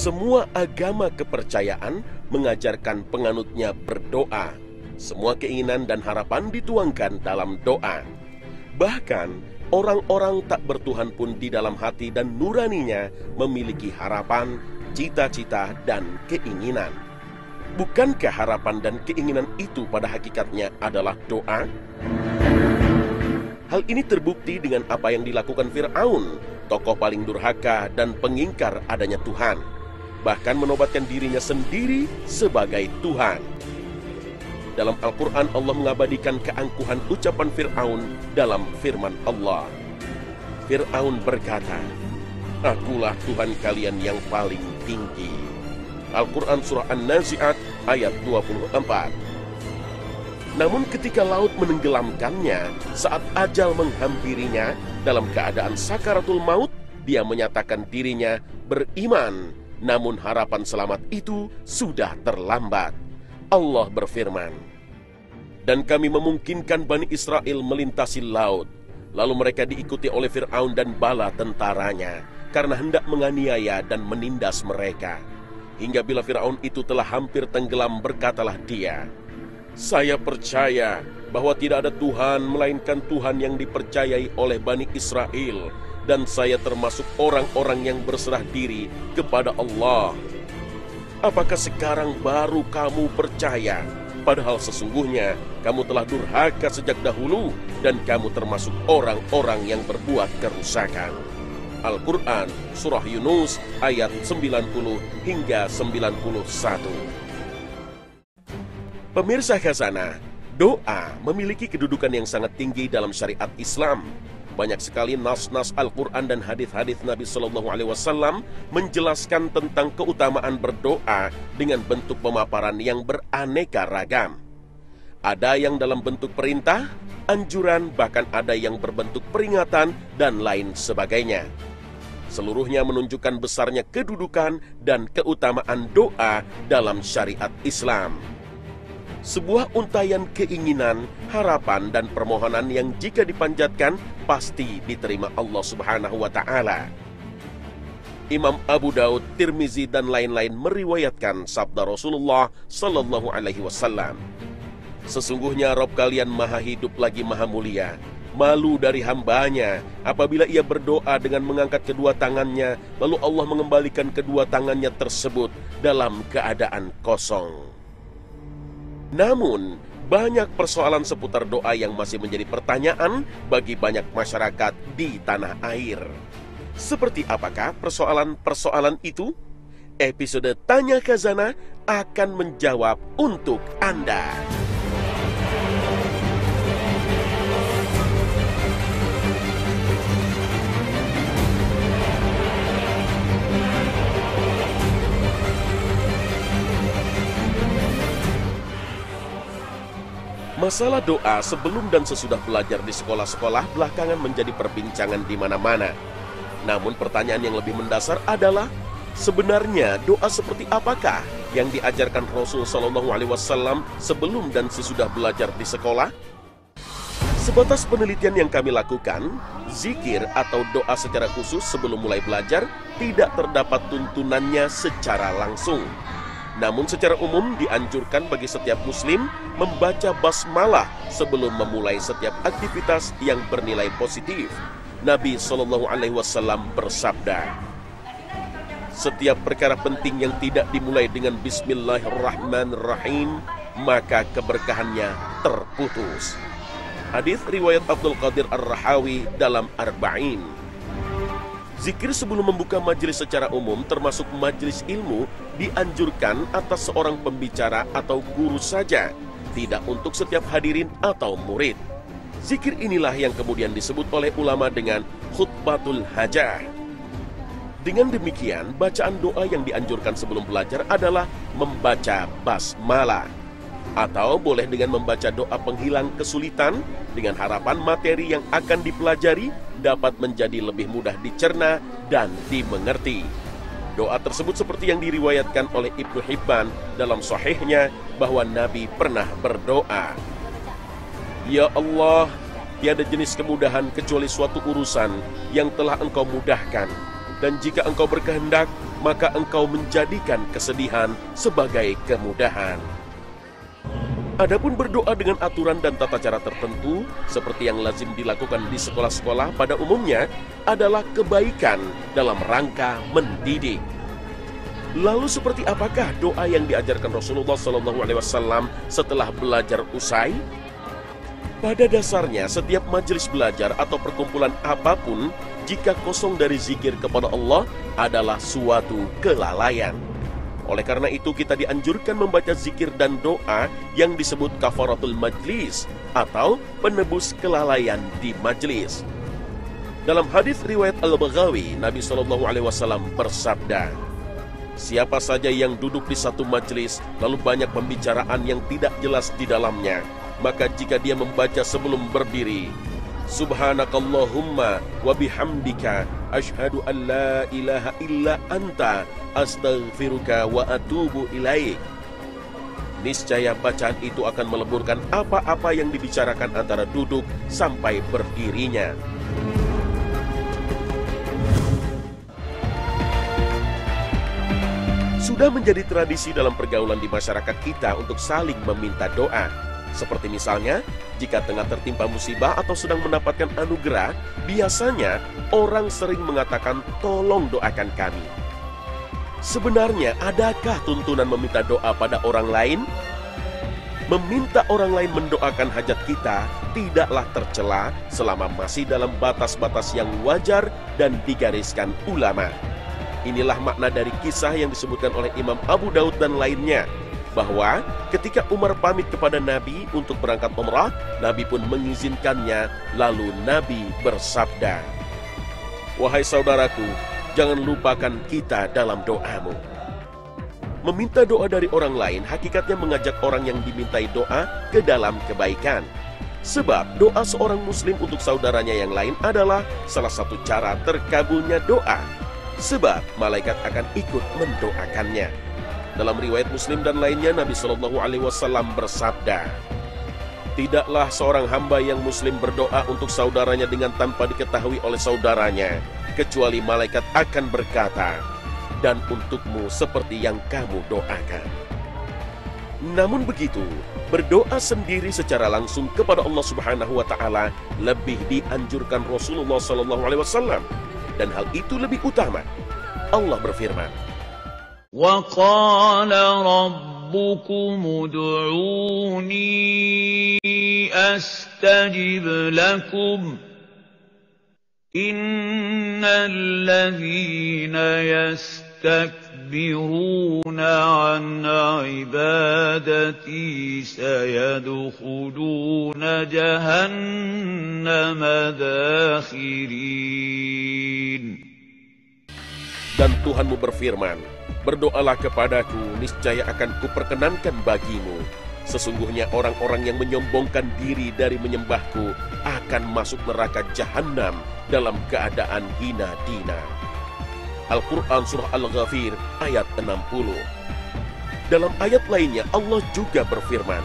Semua agama kepercayaan mengajarkan penganutnya berdoa. Semua keinginan dan harapan dituangkan dalam doa. Bahkan, orang-orang tak bertuhan pun di dalam hati dan nuraninya memiliki harapan, cita-cita, dan keinginan. Bukankah harapan dan keinginan itu pada hakikatnya adalah doa? Hal ini terbukti dengan apa yang dilakukan Fir'aun, tokoh paling durhaka dan pengingkar adanya Tuhan. Bahkan menobatkan dirinya sendiri sebagai Tuhan. Dalam Al-Quran Allah mengabadikan keangkuhan ucapan Fir'aun dalam firman Allah. Fir'aun berkata, "Akulah Tuhan kalian yang paling tinggi." Al-Quran Surah An-Nazi'at ayat 24. Namun ketika laut menenggelamkannya, saat ajal menghampirinya, dalam keadaan sakaratul maut, dia menyatakan dirinya beriman. Namun harapan selamat itu sudah terlambat. Allah berfirman, "Dan kami memungkinkan Bani Israel melintasi laut. Lalu mereka diikuti oleh Fir'aun dan bala tentaranya, karena hendak menganiaya dan menindas mereka. Hingga bila Fir'aun itu telah hampir tenggelam, berkatalah dia, 'Saya percaya bahwa tidak ada Tuhan melainkan Tuhan yang dipercayai oleh Bani Israel, dan saya termasuk orang-orang yang berserah diri kepada Allah. Apakah sekarang baru kamu percaya? Padahal sesungguhnya kamu telah durhaka sejak dahulu, dan kamu termasuk orang-orang yang berbuat kerusakan.'" Al-Quran Surah Yunus ayat 90 hingga 91. Pemirsa Khazanah, doa memiliki kedudukan yang sangat tinggi dalam syariat Islam. Banyak sekali nas-nas Al-Quran dan hadis-hadis Nabi SAW menjelaskan tentang keutamaan berdoa dengan bentuk pemaparan yang beraneka ragam. Ada yang dalam bentuk perintah, anjuran, bahkan ada yang berbentuk peringatan, dan lain sebagainya. Seluruhnya menunjukkan besarnya kedudukan dan keutamaan doa dalam syariat Islam. Sebuah untayan keinginan, harapan, dan permohonan yang jika dipanjatkan pasti diterima Allah Subhanahu wa Ta'ala. Imam Abu Daud, Tirmizi, dan lain-lain meriwayatkan sabda Rasulullah Sallallahu Alaihi Wasallam, "Sesungguhnya Rabb kalian maha hidup lagi maha mulia. Malu dari hambanya apabila ia berdoa dengan mengangkat kedua tangannya, lalu Allah mengembalikan kedua tangannya tersebut dalam keadaan kosong." Namun, banyak persoalan seputar doa yang masih menjadi pertanyaan bagi banyak masyarakat di tanah air. Seperti apakah persoalan-persoalan itu? Episode Tanya Khazanah akan menjawab untuk Anda. Masalah doa sebelum dan sesudah belajar di sekolah-sekolah belakangan menjadi perbincangan di mana-mana. Namun pertanyaan yang lebih mendasar adalah, sebenarnya doa seperti apakah yang diajarkan Rasul Shallallahu Alaihi Wasallam sebelum dan sesudah belajar di sekolah? Sebatas penelitian yang kami lakukan, zikir atau doa secara khusus sebelum mulai belajar tidak terdapat tuntunannya secara langsung. Namun secara umum dianjurkan bagi setiap muslim membaca basmalah sebelum memulai setiap aktivitas yang bernilai positif. Nabi Shallallahu Alaihi Wasallam bersabda, "Setiap perkara penting yang tidak dimulai dengan Bismillahirrahmanirrahim, maka keberkahannya terputus." Hadis riwayat Abdul Qadir Ar-Rahawi dalam Arba'in. Zikir sebelum membuka majelis secara umum termasuk majelis ilmu dianjurkan atas seorang pembicara atau guru saja, tidak untuk setiap hadirin atau murid. Zikir inilah yang kemudian disebut oleh ulama dengan khutbatul hajah. Dengan demikian, bacaan doa yang dianjurkan sebelum belajar adalah membaca basmalah. Atau boleh dengan membaca doa penghilang kesulitan dengan harapan materi yang akan dipelajari dapat menjadi lebih mudah dicerna dan dimengerti. Doa tersebut seperti yang diriwayatkan oleh Ibnu Hibban dalam sahihnya bahwa Nabi pernah berdoa, "Ya Allah, tiada jenis kemudahan kecuali suatu urusan yang telah Engkau mudahkan. Dan jika engkau berkehendak, maka engkau menjadikan kesedihan sebagai kemudahan. Adapun berdoa dengan aturan dan tata cara tertentu, seperti yang lazim dilakukan di sekolah-sekolah pada umumnya, adalah kebaikan dalam rangka mendidik. Lalu seperti apakah doa yang diajarkan Rasulullah SAW setelah belajar usai? Pada dasarnya, setiap majelis belajar atau perkumpulan apapun, jika kosong dari zikir kepada Allah, adalah suatu kelalaian. Oleh karena itu, kita dianjurkan membaca zikir dan doa yang disebut kafaratul majlis atau penebus kelalaian di majelis. Dalam hadis riwayat Al-Baghawi, Nabi SAW bersabda, siapa saja yang duduk di satu majelis, lalu banyak pembicaraan yang tidak jelas di dalamnya, maka jika dia membaca sebelum berdiri, Subhanakallahumma wa bihamdika asyhadu an la ilaha illa anta astaghfiruka wa atubu ilaik, niscaya bacaan itu akan meleburkan apa-apa yang dibicarakan antara duduk sampai berdirinya. Sudah menjadi tradisi dalam pergaulan di masyarakat kita untuk saling meminta doa. Seperti misalnya, jika tengah tertimpa musibah atau sedang mendapatkan anugerah, biasanya orang sering mengatakan, tolong doakan kami. Sebenarnya, adakah tuntunan meminta doa pada orang lain? Meminta orang lain mendoakan hajat kita tidaklah tercela selama masih dalam batas-batas yang wajar dan digariskan ulama. Inilah makna dari kisah yang disebutkan oleh Imam Abu Daud dan lainnya, bahwa ketika Umar pamit kepada Nabi untuk berangkat umrah, Nabi pun mengizinkannya, lalu Nabi bersabda, wahai saudaraku, jangan lupakan kita dalam doamu. Meminta doa dari orang lain hakikatnya mengajak orang yang dimintai doa ke dalam kebaikan. Sebab doa seorang muslim untuk saudaranya yang lain adalah salah satu cara terkabulnya doa. Sebab malaikat akan ikut mendoakannya. Dalam riwayat Muslim dan lainnya, Nabi SAW bersabda, tidaklah seorang hamba yang muslim berdoa untuk saudaranya dengan tanpa diketahui oleh saudaranya, kecuali malaikat akan berkata, dan untukmu seperti yang kamu doakan. Namun begitu, berdoa sendiri secara langsung kepada Allah Subhanahu wa Ta'ala lebih dianjurkan Rasulullah SAW, dan hal itu lebih utama. Allah berfirman, وَقَالَ رَبُّكُمُ ادْعُونِي أَسْتَجِبْ لَكُمْ إِنَّ الَّذِينَ يَسْتَكْبِرُونَ عَنْ عِبَادَتِي سَيَدْخُلُونَ جَهَنَّمَ دَاخِرِينَ. Dan Tuhanmu berfirman, berdoalah kepadaku, niscaya akan kuperkenankan bagimu. Sesungguhnya orang-orang yang menyombongkan diri dari menyembahku akan masuk neraka jahanam dalam keadaan hina dina. Al-Quran Surah Al-Ghafir ayat 60. Dalam ayat lainnya Allah juga berfirman,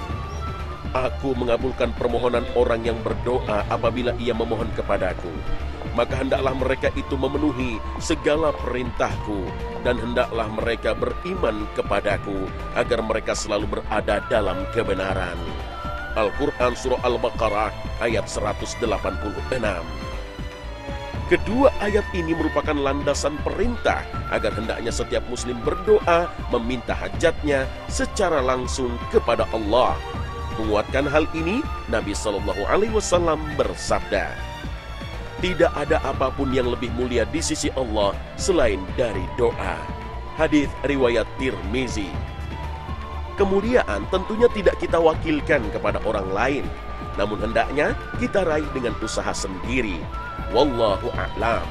aku mengabulkan permohonan orang yang berdoa apabila ia memohon kepadaku. Maka hendaklah mereka itu memenuhi segala perintahku, dan hendaklah mereka beriman kepadaku, agar mereka selalu berada dalam kebenaran. Al-Quran Surah Al-Baqarah ayat 186. Kedua ayat ini merupakan landasan perintah agar hendaknya setiap muslim berdoa meminta hajatnya secara langsung kepada Allah. Menguatkan hal ini, Nabi SAW bersabda, tidak ada apapun yang lebih mulia di sisi Allah selain dari doa. Hadis riwayat Tirmizi. Kemuliaan tentunya tidak kita wakilkan kepada orang lain, namun hendaknya kita raih dengan usaha sendiri. Wallahu a'lam.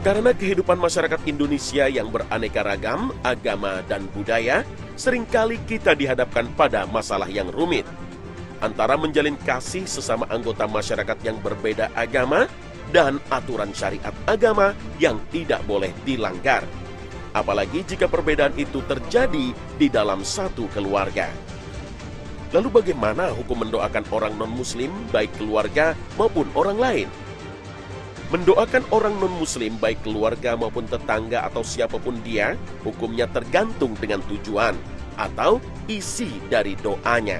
Karena kehidupan masyarakat Indonesia yang beraneka ragam, agama dan budaya, seringkali kita dihadapkan pada masalah yang rumit. Antara menjalin kasih sesama anggota masyarakat yang berbeda agama dan aturan syariat agama yang tidak boleh dilanggar. Apalagi jika perbedaan itu terjadi di dalam satu keluarga. Lalu bagaimana hukum mendoakan orang non-muslim, baik keluarga maupun orang lain? Mendoakan orang non-muslim, baik keluarga maupun tetangga atau siapapun dia, hukumnya tergantung dengan tujuan atau isi dari doanya.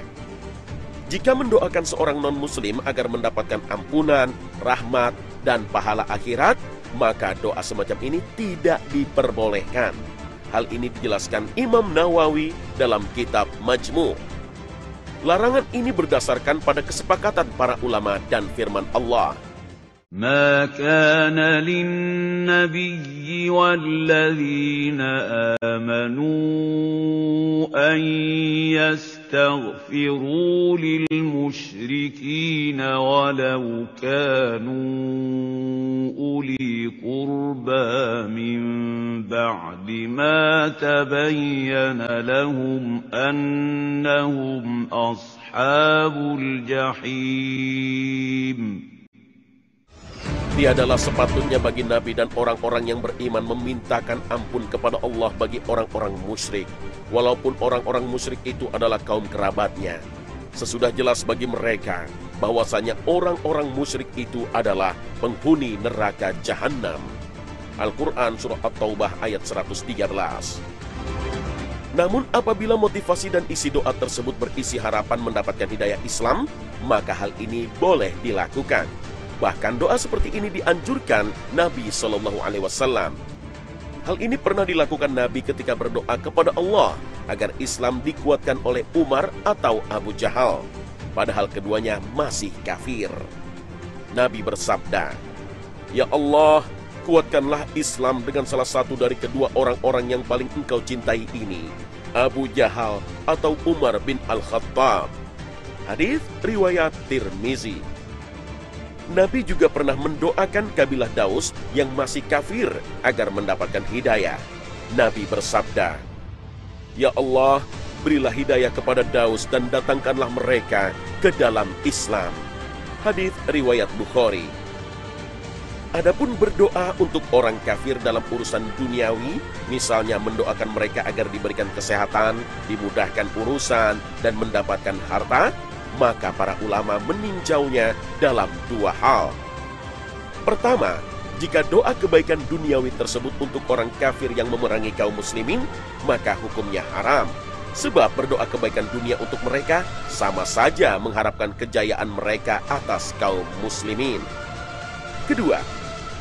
Jika mendoakan seorang non-muslim agar mendapatkan ampunan, rahmat, dan pahala akhirat, maka doa semacam ini tidak diperbolehkan. Hal ini dijelaskan Imam Nawawi dalam kitab Majmu'. Larangan ini berdasarkan pada kesepakatan para ulama dan firman Allah. ما كان للنبي والذين آمنوا أن يستغفروا للمشركين ولو كانوا أولي قربى من بعد ما تبين لهم أنهم أصحاب الجحيم. Tiadalah sepatutnya bagi Nabi dan orang-orang yang beriman memintakan ampun kepada Allah bagi orang-orang musyrik, walaupun orang-orang musyrik itu adalah kaum kerabatnya. Sesudah jelas bagi mereka bahwasanya orang-orang musyrik itu adalah penghuni neraka Jahannam. Al-Quran Surah At-Taubah ayat 113. Namun apabila motivasi dan isi doa tersebut berisi harapan mendapatkan hidayah Islam, maka hal ini boleh dilakukan. Bahkan doa seperti ini dianjurkan Nabi SAW. Hal ini pernah dilakukan Nabi ketika berdoa kepada Allah agar Islam dikuatkan oleh Umar atau Abu Jahal, padahal keduanya masih kafir. Nabi bersabda, "Ya Allah, kuatkanlah Islam dengan salah satu dari kedua orang-orang yang paling engkau cintai ini, Abu Jahal atau Umar bin Al-Khattab." Hadis riwayat Tirmizi. Nabi juga pernah mendoakan kabilah Daus yang masih kafir agar mendapatkan hidayah. Nabi bersabda, "Ya Allah, berilah hidayah kepada Daus dan datangkanlah mereka ke dalam Islam." Hadis riwayat Bukhari. Adapun berdoa untuk orang kafir dalam urusan duniawi, misalnya mendoakan mereka agar diberikan kesehatan, dimudahkan urusan, dan mendapatkan harta, maka para ulama meninjaunya dalam dua hal. Pertama, jika doa kebaikan duniawi tersebut untuk orang kafir yang memerangi kaum muslimin, maka hukumnya haram. Sebab berdoa kebaikan dunia untuk mereka sama saja mengharapkan kejayaan mereka atas kaum muslimin. Kedua,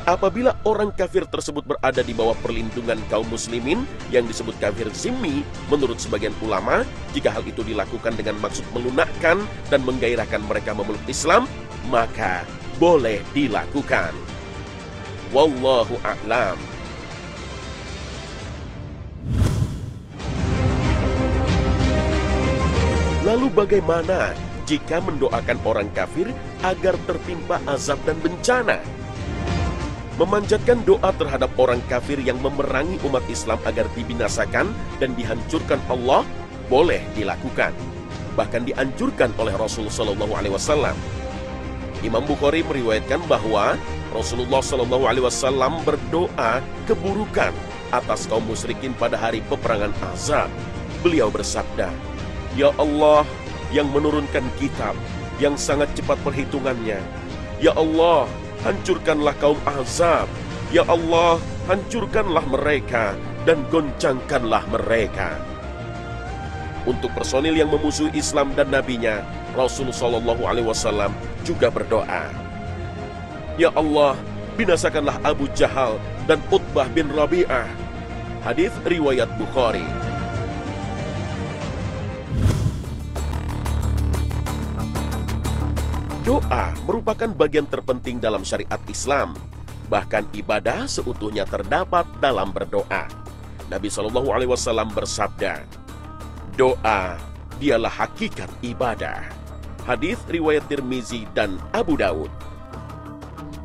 apabila orang kafir tersebut berada di bawah perlindungan kaum muslimin yang disebut kafir zimmi, menurut sebagian ulama, jika hal itu dilakukan dengan maksud melunakkan dan menggairahkan mereka memeluk Islam, maka boleh dilakukan. Wallahu a'lam. Lalu bagaimana jika mendoakan orang kafir agar tertimpa azab dan bencana? Memanjatkan doa terhadap orang kafir yang memerangi umat Islam agar dibinasakan dan dihancurkan Allah boleh dilakukan. Bahkan dianjurkan oleh Rasulullah SAW. Imam Bukhari meriwayatkan bahwa Rasulullah SAW berdoa keburukan atas kaum musyrikin pada hari peperangan Ahzab. Beliau bersabda, "Ya Allah yang menurunkan kitab yang sangat cepat perhitungannya, Ya Allah, hancurkanlah kaum Ahzab. Ya Allah, hancurkanlah mereka dan goncangkanlah mereka." Untuk personil yang memusuhi Islam dan Nabi-Nya, Rasulullah SAW juga berdoa, "Ya Allah, binasakanlah Abu Jahal dan Utbah bin Rabi'ah." Hadis riwayat Bukhari. Doa merupakan bagian terpenting dalam syariat Islam. Bahkan ibadah seutuhnya terdapat dalam berdoa. Nabi SAW bersabda, "Doa dialah hakikat ibadah." Hadis riwayat Tirmizi dan Abu Daud.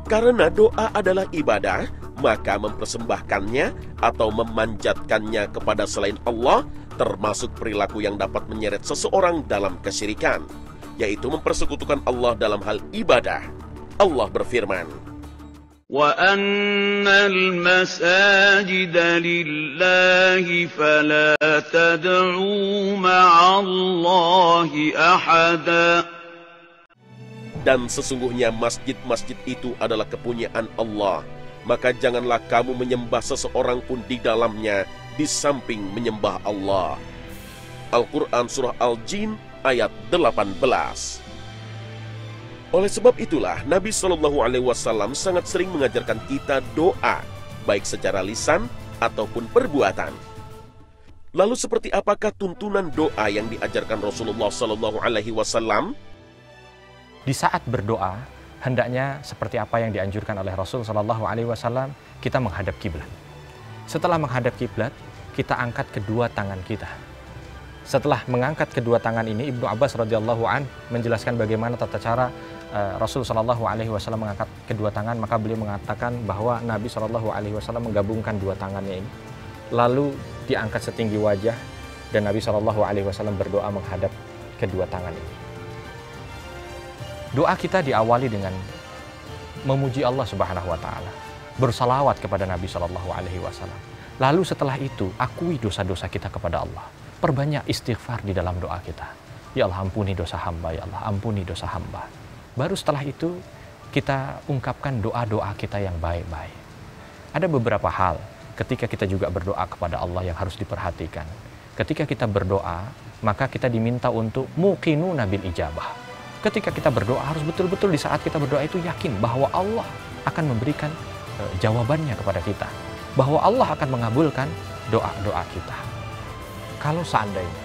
Karena doa adalah ibadah, maka mempersembahkannya atau memanjatkannya kepada selain Allah termasuk perilaku yang dapat menyeret seseorang dalam kesyirikan, yaitu mempersekutukan Allah dalam hal ibadah. Allah berfirman, وَأَنَّ الْمَسَاجِدَ لِلَّهِ فَلَا تَدْعُوا مَعَ اللَّهِ أَحَدًا. Dan sesungguhnya masjid-masjid itu adalah kepunyaan Allah. Maka janganlah kamu menyembah seseorang pun di dalamnya di samping menyembah Allah. Al-Quran Surah Al-Jin ayat 18. Oleh sebab itulah Nabi SAW sangat sering mengajarkan kita doa, baik secara lisan ataupun perbuatan. Lalu seperti apakah tuntunan doa yang diajarkan Rasulullah SAW? Di saat berdoa, hendaknya seperti apa yang dianjurkan oleh Rasul SAW, kita menghadap kiblat. Setelah menghadap kiblat, kita angkat kedua tangan kita. Setelah mengangkat kedua tangan ini, Ibnu Abbas radhiyallahu an menjelaskan bagaimana tata cara Rasul SAW mengangkat kedua tangan. Maka beliau mengatakan bahwa Nabi SAW menggabungkan dua tangannya ini, lalu diangkat setinggi wajah, dan Nabi SAW berdoa menghadap kedua tangan ini. Doa kita diawali dengan memuji Allah Subhanahu wa taala, bersalawat kepada Nabi SAW. Lalu setelah itu, akui dosa-dosa kita kepada Allah. Perbanyak istighfar di dalam doa kita. Ya Allah, ampuni dosa hamba, ya Allah, ampuni dosa hamba. Baru setelah itu, kita ungkapkan doa-doa kita yang baik-baik. Ada beberapa hal ketika kita juga berdoa kepada Allah yang harus diperhatikan. Ketika kita berdoa, maka kita diminta untuk muqinuna bil ijabah. Ketika kita berdoa, harus betul-betul di saat kita berdoa itu yakin bahwa Allah akan memberikan jawabannya kepada kita. Bahwa Allah akan mengabulkan doa-doa kita. Kalau seandainya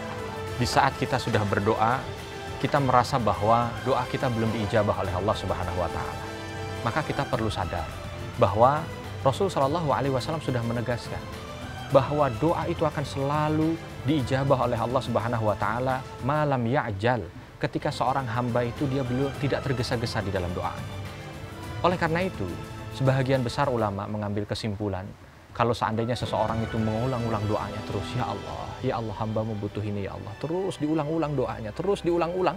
di saat kita sudah berdoa, kita merasa bahwa doa kita belum diijabah oleh Allah Subhanahu wa taala, maka kita perlu sadar bahwa Rasul Shallallahu alaihi wasallam sudah menegaskan bahwa doa itu akan selalu diijabah oleh Allah Subhanahu wa taala malam ya'jal, ketika seorang hamba itu dia belum tidak tergesa-gesa di dalam doanya. Oleh karena itu, sebahagian besar ulama mengambil kesimpulan, kalau seandainya seseorang itu mengulang-ulang doanya terus, ya Allah hambamu butuh ini ya Allah, terus diulang-ulang doanya, terus diulang-ulang,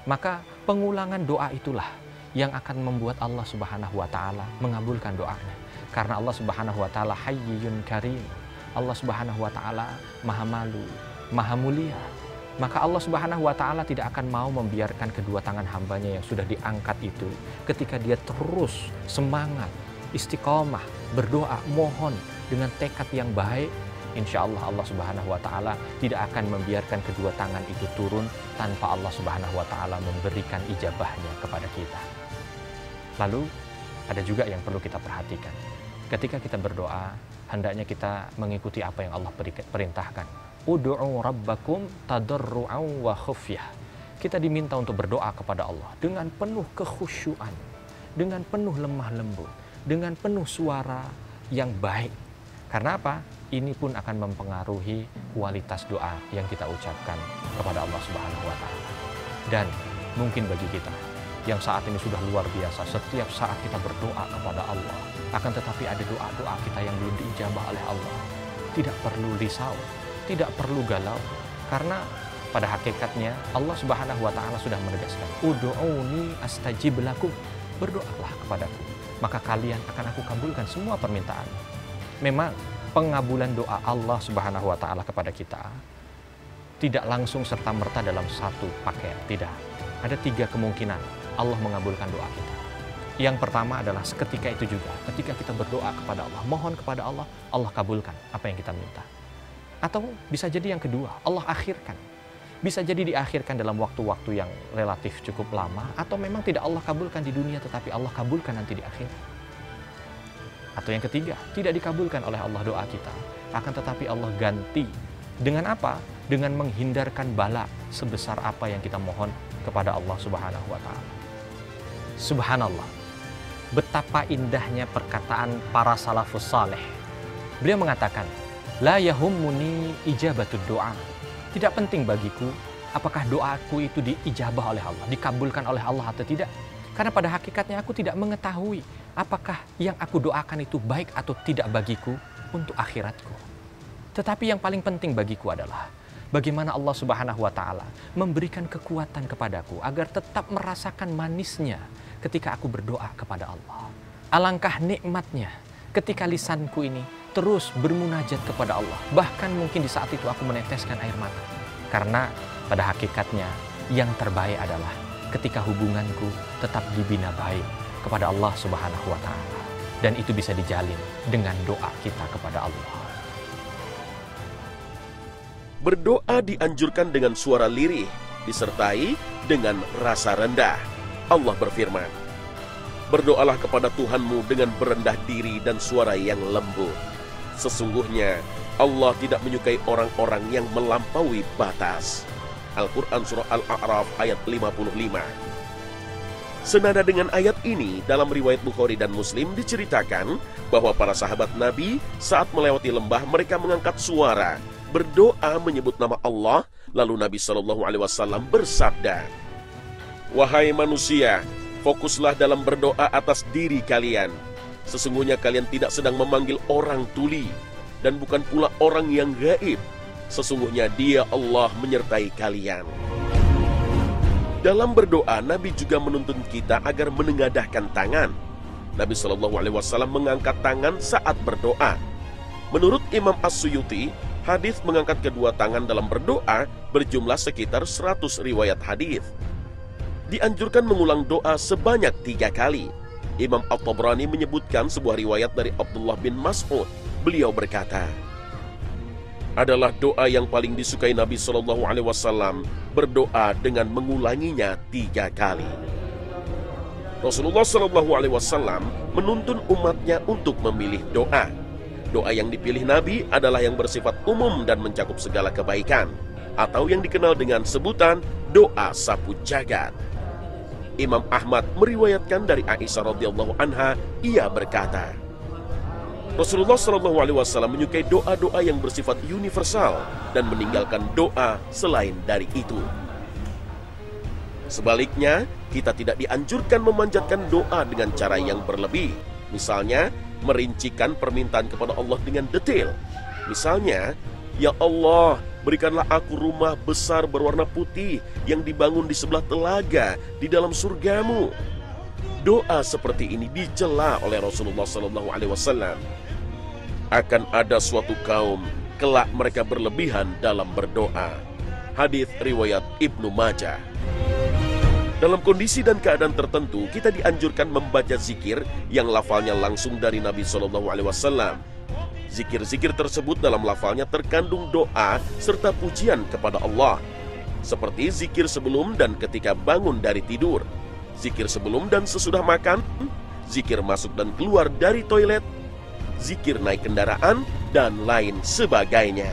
maka pengulangan doa itulah yang akan membuat Allah Subhanahu wa taala mengabulkan doanya. Karena Allah Subhanahu wa taala Hayyun Karim. Allah Subhanahu wa taala Maha Malu, Maha Mulia. Maka Allah Subhanahu wa taala tidak akan mau membiarkan kedua tangan hambanya yang sudah diangkat itu, ketika dia terus semangat, istiqomah, berdoa, mohon dengan tekad yang baik, insya Allah Allah Subhanahu wa taala tidak akan membiarkan kedua tangan itu turun tanpa Allah Subhanahu wa taala memberikan ijabahnya kepada kita. Lalu ada juga yang perlu kita perhatikan. Ketika kita berdoa, hendaknya kita mengikuti apa yang Allah perintahkan. Ud'u rabbakum tadarru'an wa khufyah. Kita diminta untuk berdoa kepada Allah dengan penuh kekhusyuan, dengan penuh lemah lembut, dengan penuh suara yang baik. Karena apa? Ini pun akan mempengaruhi kualitas doa yang kita ucapkan kepada Allah Subhanahu wa taala. Dan mungkin bagi kita yang saat ini sudah luar biasa, setiap saat kita berdoa kepada Allah, akan tetapi ada doa-doa kita yang belum diijabah oleh Allah. Tidak perlu risau, tidak perlu galau, karena pada hakikatnya Allah Subhanahu wa taala sudah menegaskan, ud'uuni astajib lakum, berdoalah kepadaku, maka kalian akan aku kabulkan semua permintaan. Memang pengabulan doa Allah Subhanahu wa taala kepada kita tidak langsung serta-merta dalam satu paket, tidak. Ada 3 kemungkinan Allah mengabulkan doa kita. Yang pertama adalah seketika itu juga, ketika kita berdoa kepada Allah, mohon kepada Allah, Allah kabulkan apa yang kita minta. Atau bisa jadi yang kedua, Allah akhirkan. Bisa jadi diakhirkan dalam waktu-waktu yang relatif cukup lama, atau memang tidak Allah kabulkan di dunia, tetapi Allah kabulkan nanti di akhirat. Atau yang ketiga, tidak dikabulkan oleh Allah doa kita, akan tetapi Allah ganti. Dengan apa? Dengan menghindarkan bala sebesar apa yang kita mohon kepada Allah Subhanahu wa taala. Subhanallah, betapa indahnya perkataan para salafus saleh. Beliau mengatakan, la yahummuni ijabatud doa. Tidak penting bagiku apakah doaku itu diijabah oleh Allah, dikabulkan oleh Allah atau tidak. Karena pada hakikatnya aku tidak mengetahui apakah yang aku doakan itu baik atau tidak bagiku untuk akhiratku. Tetapi yang paling penting bagiku adalah bagaimana Allah Subhanahu wa taala memberikan kekuatan kepadaku agar tetap merasakan manisnya ketika aku berdoa kepada Allah. Alangkah nikmatnya ketika lisanku ini terus bermunajat kepada Allah. Bahkan mungkin di saat itu aku meneteskan air mata. Karena pada hakikatnya yang terbaik adalah ketika hubunganku tetap dibina baik kepada Allah Subhanahu wa Ta'ala. Dan itu bisa dijalin dengan doa kita kepada Allah. Berdoa dianjurkan dengan suara lirih, disertai dengan rasa rendah. Allah berfirman, "Berdoalah kepada Tuhanmu dengan berendah diri dan suara yang lembut. Sesungguhnya Allah tidak menyukai orang-orang yang melampaui batas." Al-Quran Surah Al-A'raf ayat 55. Senada dengan ayat ini, dalam riwayat Bukhari dan Muslim diceritakan bahwa para sahabat Nabi saat melewati lembah mereka mengangkat suara, berdoa menyebut nama Allah, lalu Nabi SAW bersabda, "Wahai manusia, fokuslah dalam berdoa atas diri kalian. Sesungguhnya kalian tidak sedang memanggil orang tuli, dan bukan pula orang yang gaib. Sesungguhnya Dia Allah menyertai kalian." Dalam berdoa, Nabi juga menuntun kita agar menengadahkan tangan. Nabi SAW mengangkat tangan saat berdoa. Menurut Imam As-Suyuti, hadis mengangkat kedua tangan dalam berdoa berjumlah sekitar 100 riwayat hadis. Dianjurkan mengulang doa sebanyak 3 kali. Imam At-Tabrani menyebutkan sebuah riwayat dari Abdullah bin Mas'ud. Beliau berkata, adalah doa yang paling disukai Nabi SAW berdoa dengan mengulanginya 3 kali. Rasulullah SAW menuntun umatnya untuk memilih doa. Doa yang dipilih Nabi adalah yang bersifat umum dan mencakup segala kebaikan, atau yang dikenal dengan sebutan doa sapu jagat. Imam Ahmad meriwayatkan dari Aisyah radhiyallahu anha, ia berkata, Rasulullah SAW menyukai doa-doa yang bersifat universal dan meninggalkan doa selain dari itu. Sebaliknya, kita tidak dianjurkan memanjatkan doa dengan cara yang berlebih. Misalnya, merincikan permintaan kepada Allah dengan detail. Misalnya, "Ya Allah, berikanlah aku rumah besar berwarna putih yang dibangun di sebelah telaga di dalam surgamu." Doa seperti ini dicela oleh Rasulullah SAW. Akan ada suatu kaum kelak mereka berlebihan dalam berdoa. Hadis riwayat Ibnu Majah. Dalam kondisi dan keadaan tertentu, kita dianjurkan membaca zikir yang lafalnya langsung dari Nabi SAW. Zikir-zikir tersebut dalam lafalnya terkandung doa serta pujian kepada Allah, seperti zikir sebelum dan ketika bangun dari tidur, zikir sebelum dan sesudah makan, zikir masuk dan keluar dari toilet, zikir naik kendaraan, dan lain sebagainya.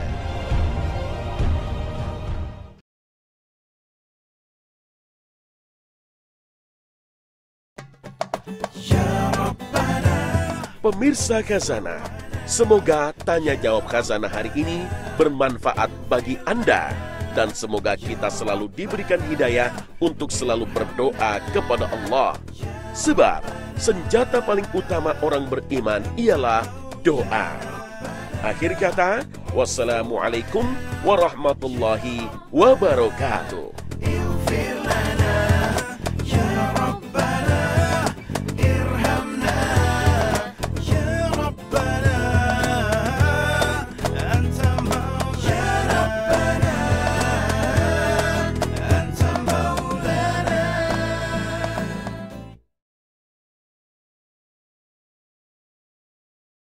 Pemirsa Khazanah, semoga tanya jawab Khazanah hari ini bermanfaat bagi Anda, dan semoga kita selalu diberikan hidayah untuk selalu berdoa kepada Allah. Sebab senjata paling utama orang beriman ialah doa. Akhir kata, wassalamualaikum warahmatullahi wabarakatuh.